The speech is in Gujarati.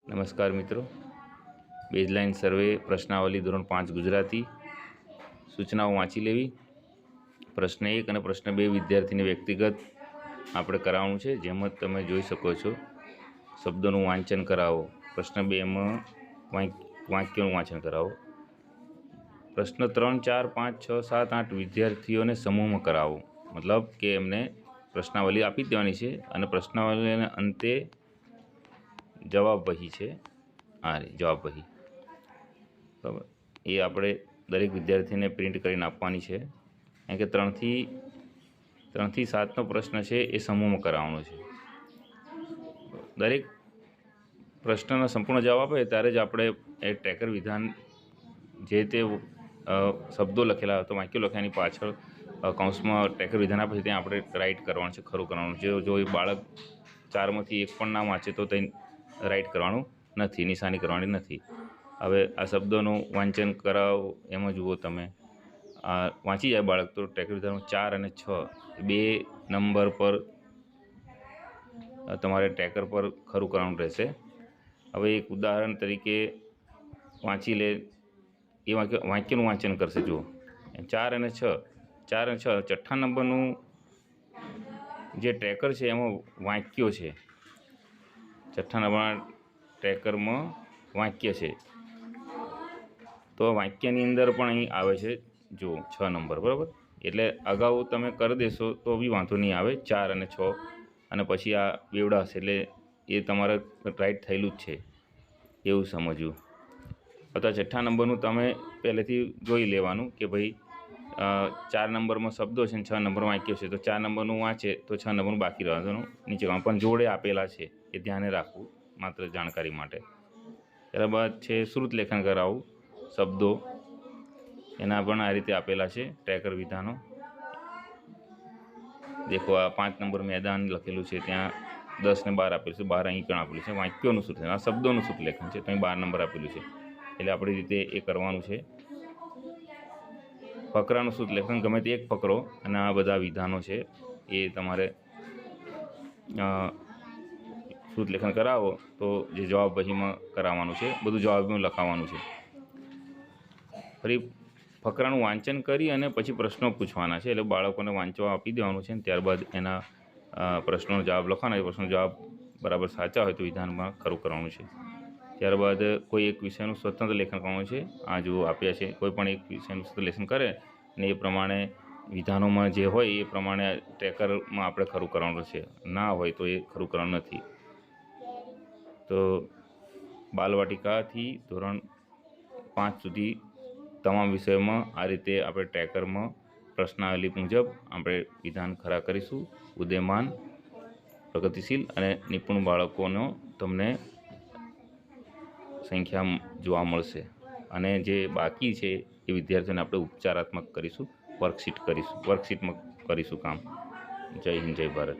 નમસ્કાર મિત્રો, બેઝલાઇન સર્વે પ્રશ્નાવલી ધોરણ 5 ગુજરાતી સૂચનાઓ વાંચી લેવી। પ્રશ્ન 1 અને પ્રશ્ન 2 વિદ્યાર્થીને વ્યક્તિગત આપણે કરાવવાનું છે। જેમાં તમે જોઈ શકો છો શબ્દોનું વાંચન કરાવો। પ્રશ્ન 2માં વાક્યોનું વાંચન કરાવો। પ્રશ્ન 3, 4, 5, 6, 7, 8 વિદ્યાર્થીઓને સમૂહમાં કરાવો। મતલબ કે એમને પ્રશ્નાવલી આપી દેવાની છે અને પ્રશ્નાવલીના અંતે જવાબ વહી છે। આ રે જવાબ વહી, બરાબર। એ આપણે દરેક વિદ્યાર્થીને પ્રિન્ટ કરીને આપવાની છે। કારણ કે 3 થી 7નો પ્રશ્ન છે એ સમૂહમાં કરાવવાનો છે। દરેક પ્રશ્નનો સંપૂર્ણ જવાબ આપે ત્યારે જ આપણે એ ટ્રેકર વિધાન જે તે શબ્દો લખેલા તો વાક્યો લખ્યાની પાછળ કૌંસમાં ટ્રેકર વિધાન આપે છે ત્યાં આપણે રાઇટ કરવાનું છે, ખરું કરવાનું છે। જો એ બાળક 4માંથી 1 પણ ના વાંચે તો તે રાઇટ કરવાનું નથી, નિશાની કરવાની નથી। હવે આ શબ્દોનું વાંચન કરાવો, એમાં જુઓ તમે વાંચી જાય બાળક તો ટ્રેકર વિધાનમાં 4 અને 6 2 નંબર પર તમારે ટ્રેકર પર ખરું કરવાનું રહેશે। હવે એક ઉદાહરણ તરીકે વાંચી લે, એ વાક્યનું વાંચન કરશે। જુઓ 4 અને 6, 4 અને 6 છઠ્ઠા નંબરનું જે ટ્રેકર છે એમાં વાક્યો છે। છઠ્ઠા નંબરના ટ્રેકરમાં વાક્ય છે તો વાક્યની અંદર પણ અહીં આવે છે, જુઓ 6 નંબર, બરાબર। એટલે અગાઉ તમે કરી દેશો તો બી વાંધો નહીં આવે, 4 અને 6 અને પછી આ બેવડા હશે એટલે એ તમારે રાઇટ થયેલું જ છે એવું સમજવું। અથવા છઠ્ઠા નંબરનું તમે પહેલેથી જોઈ લેવાનું કે ભાઈ 4 નંબરમાં શબ્દો છે અને 6 નંબરમાં વાક્યો છે તો 4 નંબરનું વાંચે તો 6 નંબરનું બાકી રહેવાનું નીચે કરવાનું, પણ જોડે આપેલા છે એ ધ્યાને રાખવું, માત્ર જાણકારી માટે। ત્યારબાદ છે શ્રુત લેખન કરાવવું। શબ્દો એના પણ આ રીતે આપેલા છે ટ્રેકર વિધાનો। દેખો આ 5 નંબર મેદાન લખેલું છે, ત્યાં 10 ને 12 આપેલું છે, 12 અહીં પણ આપેલું છે। વાક્યોનું શ્રુત, આ શબ્દોનું શ્રુત લેખન છે તો અહીં 12 નંબર આપેલું છે, એટલે આપણી રીતે એ કરવાનું છે। ફકરાનું શ્રુત લેખન ગમે તે એક ફકરો અને આ બધા વિધાનો છે એ તમારે શ્રુત લેખન કરાવો તો જે જવાબ વહીમાં કરાવવાનું છે, બધું જવાબમાં લખાવવાનું છે। ફરી ફકરાનું વાંચન કરી અને પછી પ્રશ્નો પૂછવાના છે, એટલે બાળકોને વાંચવા આપી દેવાનું છે। ત્યારબાદ એના પ્રશ્નોનો જવાબ લખવાના છે, પ્રશ્નનો જવાબ બરાબર સાચા હોય તો વિધાનમાં ખરું કરવાનું છે। ત્યારબાદ કોઈ એક વિષયનું સ્વતંત્ર લેખન કરવાનું છે। આ જો આપ્યા છે, કોઈ પણ એક વિષયનું સ્વતંત્ર લેખન કરે ને એ પ્રમાણે વિધાનોમાં જે હોય એ પ્રમાણે ટ્રેકરમાં આપણે ખરું કરવાનું છે, ના હોય તો એ ખરું કરવાનું નથી। તો બાલવાટિકાથી ધોરણ 5 સુધી તમામ વિષયોમાં આ રીતે આપણે ટ્રેકરમાં પ્રશ્નાવલી મુજબ આપણે વિધાન ખરા કરીશું। ઉદયમાન, પ્રગતિશીલ અને નિપુણ બાળકોનો તમને સંખ્યા જોવા મળશે અને જે બાકી છે એ વિદ્યાર્થીઓને આપણે ઉપચારાત્મક કરીશું, વર્કશીટમાં કરીશું કામ। જય હિન્દ, જય ભારત।